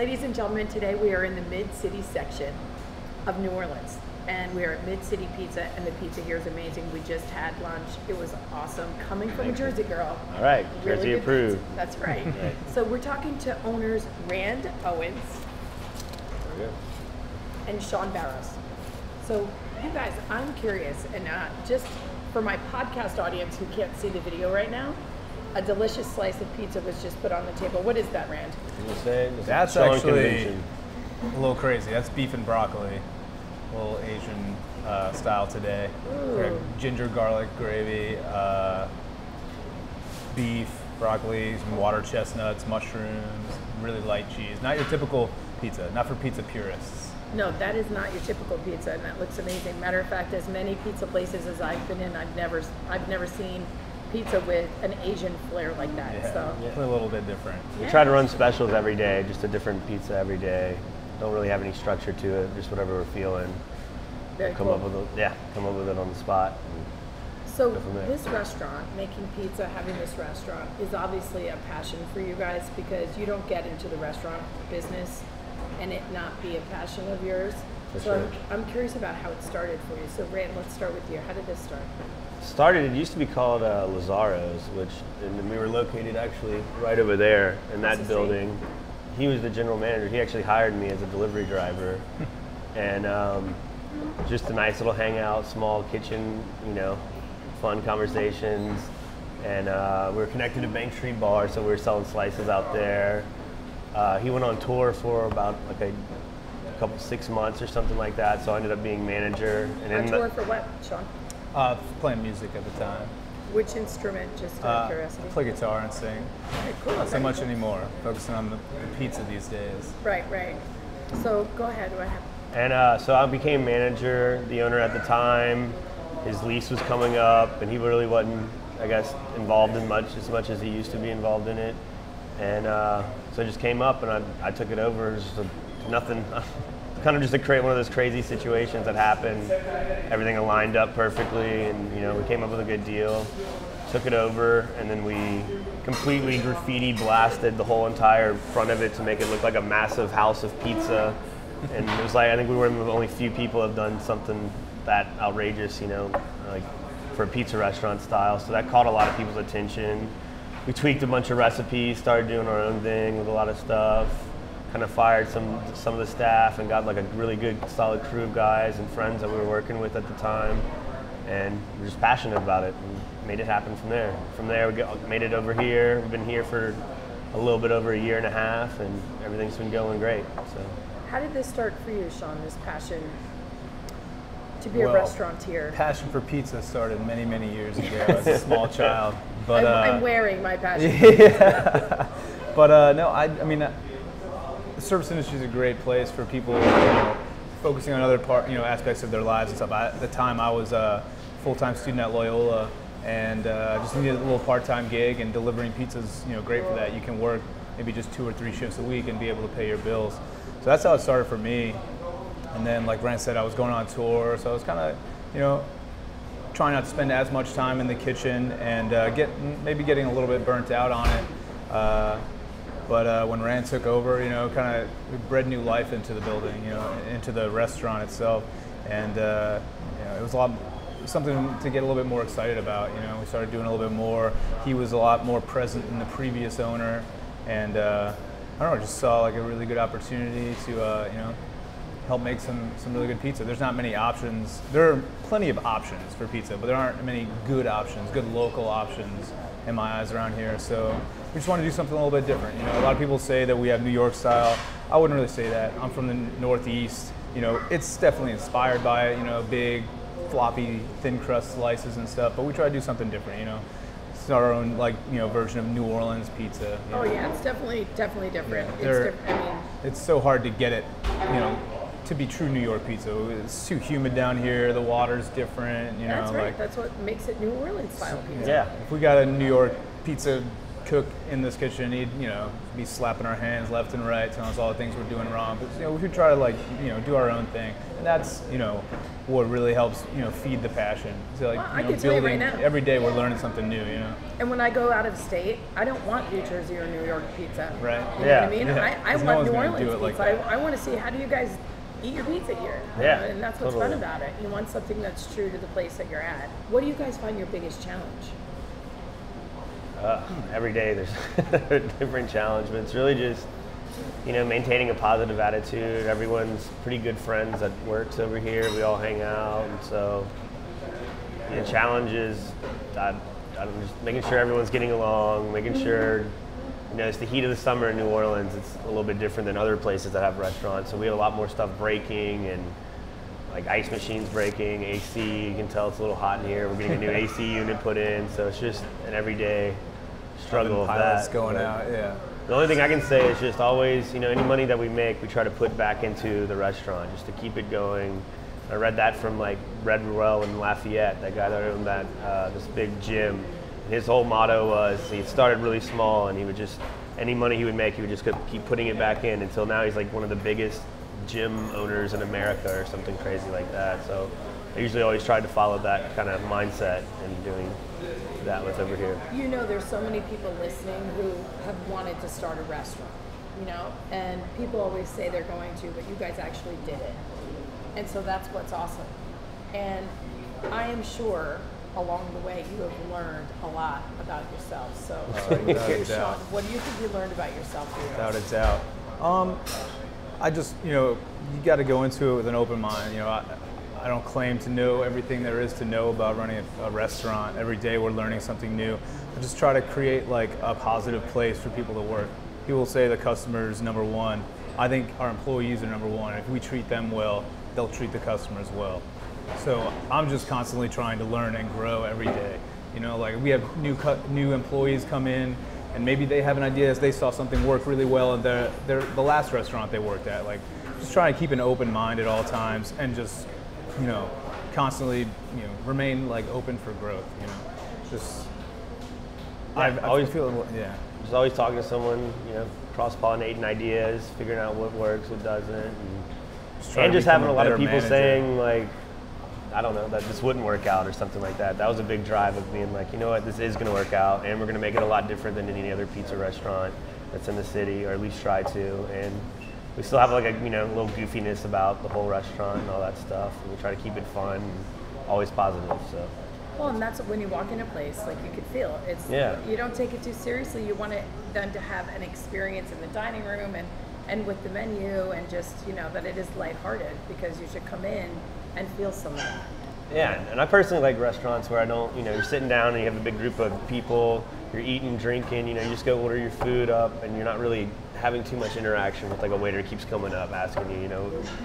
Ladies and gentlemen, today we are in the Mid-City section of New Orleans. And we are at Mid-City Pizza, and the pizza here is amazing. We just had lunch. It was awesome. Coming from a Jersey girl. All right, Jersey approved. Pizza. That's right. So we're talking to owners Renda Owens and Sean Barros. So you guys, I'm curious, and just for my podcast audience who can't see the video right now, a delicious slice of pizza was just put on the table. What is that, Rand? That's actually a little crazy. That's beef and broccoli. A little Asian style today. Ginger garlic gravy, beef, broccoli, some water chestnuts, mushrooms, really light cheese. Not your typical pizza, not for pizza purists. No, that is not your typical pizza, and that looks amazing. Matter of fact, as many pizza places as I've been in, I've never seen pizza with an Asian flair like that. Yeah, so a little bit different. We try to run specials every day, just a different pizza every day. Don't really have any structure to it, just whatever we're feeling. Very come cool. up with it on the spot. So this restaurant, making pizza, having this restaurant, is obviously a passion for you guys, because you don't get into the restaurant business and it not be a passion of yours. I'm curious about how it started for you. So Rand, let's start with you. How did this start? It used to be called Lazzaro's, and we were located actually right over there in that building. He was the general manager. He actually hired me as a delivery driver. And just a nice little hangout, small kitchen, fun conversations. And we were connected to Bank Street Bar, so we were selling slices out there. He went on tour for about like a couple 6 months or something like that, so I ended up being manager. And on tour for what, Sean? Playing music at the time. Which instrument, just out of curiosity? I play guitar and sing. Okay, cool. Not so much anymore, focusing on the pizza these days. Right. So go ahead, what happened? And so I became manager. The owner at the time, his lease was coming up, and he really wasn't, I guess, involved in as much as he used to be involved in it. And so it just came up, and I took it over. It was just nothing, kind of just one of those crazy situations that happened. Everything aligned up perfectly, and we came up with a good deal. Took it over, and then we completely graffiti blasted the whole entire front of it to make it look like a massive house of pizza. And it was I think we were the only few people have done something that outrageous, like for a pizza restaurant style. So that caught a lot of people's attention. We tweaked a bunch of recipes, started doing our own thing with a lot of stuff. Kind of fired some of the staff and got like a really good, solid crew of guys and friends that we were working with at the time. And we're just passionate about it and made it happen from there. From there, we made it over here. We've been here for a little bit over a year and a half, and everything's been going great. So. How did this start for you, Sean, this passion to be a restaurateur? Passion for pizza started many, many years ago as a small child. But I'm wearing my passion. Yeah. But no, I mean, the service industry is a great place for people, focusing on other aspects of their lives and stuff. At the time, I was a full-time student at Loyola, and just needed a little part-time gig, and delivering pizzas, great for that. You can work maybe just 2 or 3 shifts a week and be able to pay your bills. So that's how it started for me. And then, like Rand said, I was going on tour, so I was kind of, trying not to spend as much time in the kitchen, and maybe getting a little bit burnt out on it. But when Rand took over, kind of bred new life into the building, into the restaurant itself, and it was something to get a little bit more excited about. We started doing a little bit more. He was a lot more present than the previous owner, and I don't know, just saw like a really good opportunity to help make some really good pizza. There's not many options. There are plenty of options for pizza, but there aren't many good options, good local options in my eyes around here. So we just want to do something a little bit different. A lot of people say that we have New York style. I wouldn't really say that. I'm from the Northeast. It's definitely inspired by it, big, floppy, thin crust slices and stuff, but we try to do something different, It's our own, version of New Orleans pizza. Oh yeah, it's definitely different. It's so hard to get it, to be true New York pizza. It's too humid down here, the water's different, That's right, that's what makes it New Orleans style pizza. Yeah. If we got a New York pizza cook in this kitchen, he'd, be slapping our hands left and right, telling us all the things we're doing wrong. But, we should try to do our own thing. And that's, what really helps, feed the passion. So Well, I can tell you right now. Every day we're learning something new, And when I go out of state, I don't want New Jersey or New York pizza. Right. You know what I mean? Yeah. I 'Cause want no New one's gonna Orleans do it like pizza. that. I want to see, how do you guys eat your pizza here? Yeah, And that's what's totally. fun about it. You want something that's true to the place that you're at. What do you guys find your biggest challenge? Every day there's a different challenge, but it's really just, maintaining a positive attitude. Everyone's pretty good friends that works over here. We all hang out, and so the challenge is I'm just making sure everyone's getting along, making sure, it's the heat of the summer in New Orleans. It's a little bit different than other places that have restaurants, so we have a lot more stuff breaking, and like ice machines breaking, AC, you can tell it's a little hot in here. We're getting a new AC unit put in, so it's just an everyday struggle of pilots that. going But out, yeah. the only thing I can say is just always, any money that we make, we try to put back into the restaurant just to keep it going. I read that from like Red Ruel in Lafayette, that guy that owned that this big gym. His whole motto was he started really small, and he would just, any money he would make, he would just keep putting it back in until now he's like one of the biggest gym owners in America or something crazy like that. So I usually always try to follow that kind of mindset and doing that with over here. There's so many people listening who have wanted to start a restaurant, and people always say they're going to, but you guys actually did it. And so that's what's awesome. And I am sure along the way you have learned a lot about yourself. So, without a Sean, doubt. what do you think you learned about yourself here? Without a doubt. I just, you got to go into it with an open mind. I don't claim to know everything there is to know about running a restaurant. Every day we're learning something new. I just try to create like a positive place for people to work. People say the customer's number one. I think our employees are number one. If we treat them well, they'll treat the customers well. So I'm just constantly trying to learn and grow every day. Like we have new employees come in, and maybe they have an idea as they saw something work really well in the last restaurant they worked at. Like just trying to keep an open mind at all times, and just constantly remain like open for growth. Just I always feel just always talking to someone, cross-pollinating ideas, figuring out what works, what doesn't, and just having a lot of people saying like, I don't know, that this wouldn't work out or something like that. That was a big drive of being like, this is going to work out, and we're going to make it a lot different than any other pizza restaurant that's in the city, or at least try to. And we still have like a little goofiness about the whole restaurant and all that stuff, and we try to keep it fun and always positive. So. Well, and that's when you walk in a place, like you could feel it's. Yeah. You don't take it too seriously. You want them to have an experience in the dining room and with the menu, and just that it is lighthearted, because you should come in and feel some of that. Yeah, and I personally like restaurants where I don't, you're sitting down and you have a big group of people, you're eating, drinking, you just go order your food up, and you're not really having too much interaction with like a waiter keeps coming up asking you,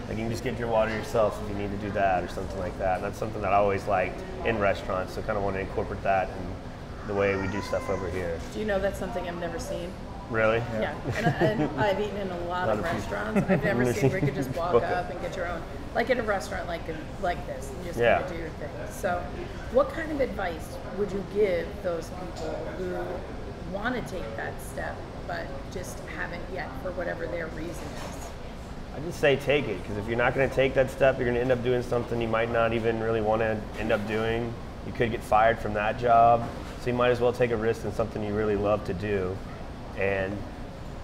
like you can just get your water yourself if you need to do that or something like that. And that's something that I always liked in restaurants, so kind of want to incorporate that in the way we do stuff over here. Do you know that's something I've never seen? Really? Yeah, and I've eaten in a lot of restaurants. I've never seen where you could just walk up and get your own, like in a restaurant like this, and just kind of do your thing. So, what kind of advice would you give those people who want to take that step but just haven't yet for whatever their reason is? I just say take it, because if you're not going to take that step, you're going to end up doing something you might not even really want to end up doing. You could get fired from that job, so you might as well take a risk in something you really love to do. And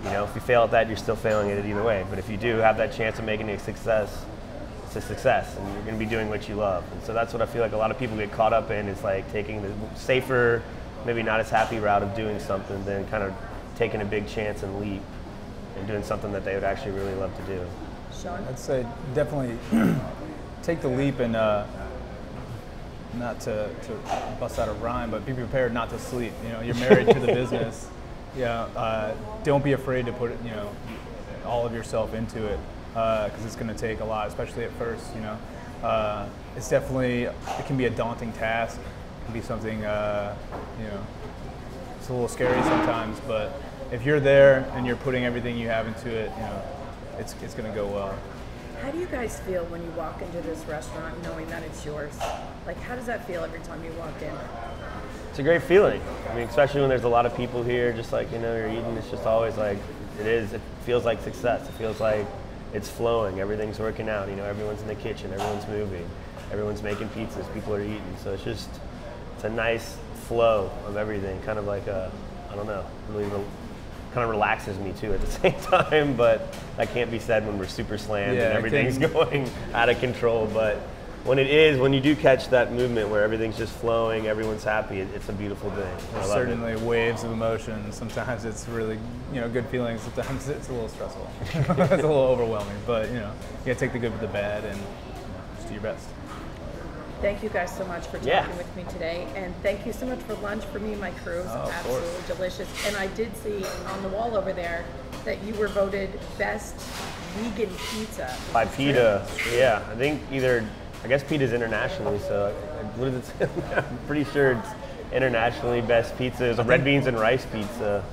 if you fail at that, you're still failing at it either way. But if you do have that chance of making it a success, it's a success, and you're going to be doing what you love. And so that's what I feel like a lot of people get caught up in, is like taking the safer, maybe not as happy route of doing something, than kind of taking a big chance and leap and doing something that they would actually really love to do. Sean? I'd say definitely take the leap, and not to bust out a rhyme, but be prepared not to sleep. You're married to the business. Don't be afraid to put all of yourself into it, because it's going to take a lot, especially at first. It's definitely, it can be a daunting task. It can be something it's a little scary sometimes, but if you're there and you're putting everything you have into it, it's going to go well. How do you guys feel when you walk into this restaurant knowing that it's yours? Like, how does that feel every time you walk in? It's a great feeling. I mean, especially when there's a lot of people here, just like, you know, you're eating, it's just always like, it feels like success. It feels like it's flowing, everything's working out, you know, everyone's in the kitchen, everyone's moving, everyone's making pizzas, people are eating. So it's a nice flow of everything, kind of like I don't know, really kind of relaxes me too at the same time, but that can't be said when we're super slammed and everything's going out of control. But when you do catch that movement where everything's just flowing, everyone's happy, it's a beautiful thing. There's certainly waves of emotion. Sometimes it's really, you know, good feelings. Sometimes it's a little stressful. It's a little overwhelming, but you know, you gotta take the good with the bad and just do your best. Thank you guys so much for talking with me today, and thank you so much for lunch for me and my crew. It was absolutely delicious. And I did see on the wall over there that you were voted best vegan pizza. By PETA, yeah. I guess PETA's internationally, so what is it? I'm pretty sure it's internationally best pizza. It's a red beans and rice pizza.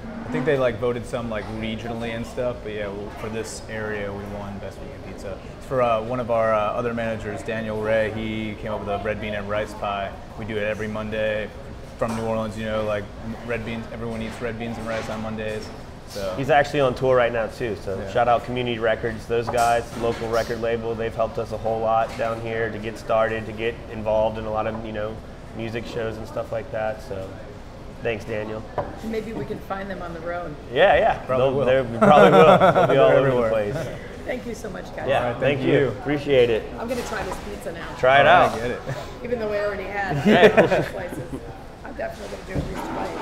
I think they like voted some like regionally and stuff, but yeah, for this area we won best vegan pizza. It's for one of our other managers, Daniel Ray. He came up with a red bean and rice pie. We do it every Monday from New Orleans. You know, like red beans. Everyone eats red beans and rice on Mondays. So he's actually on tour right now too. So shout out Community Records. Those guys, local record label, they've helped us a whole lot down here to get started, to get involved in a lot of, you know, music shows and stuff like that. So. Thanks, Daniel. Maybe we can find them on the road. Yeah. Probably will. We probably will. They'll be all over the place. Thank you so much, guys. Yeah, thank you. Appreciate it. I'm going to try this pizza now. Try it out. I get it. Even though we already had all slices. I'm definitely going to do at least twice.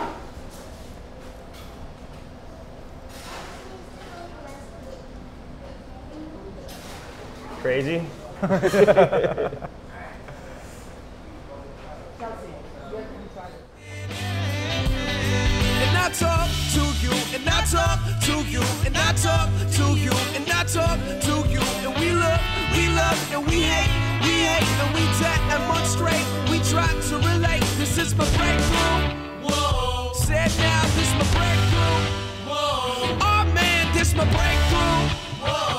Crazy? I talk to you, and I talk to you, and I talk to you, and I talk to you, and we love, and we hate, and we demonstrate, we try to relate. This is my breakthrough. Whoa. Said now, this my breakthrough. Whoa. Oh man, this my breakthrough. Whoa.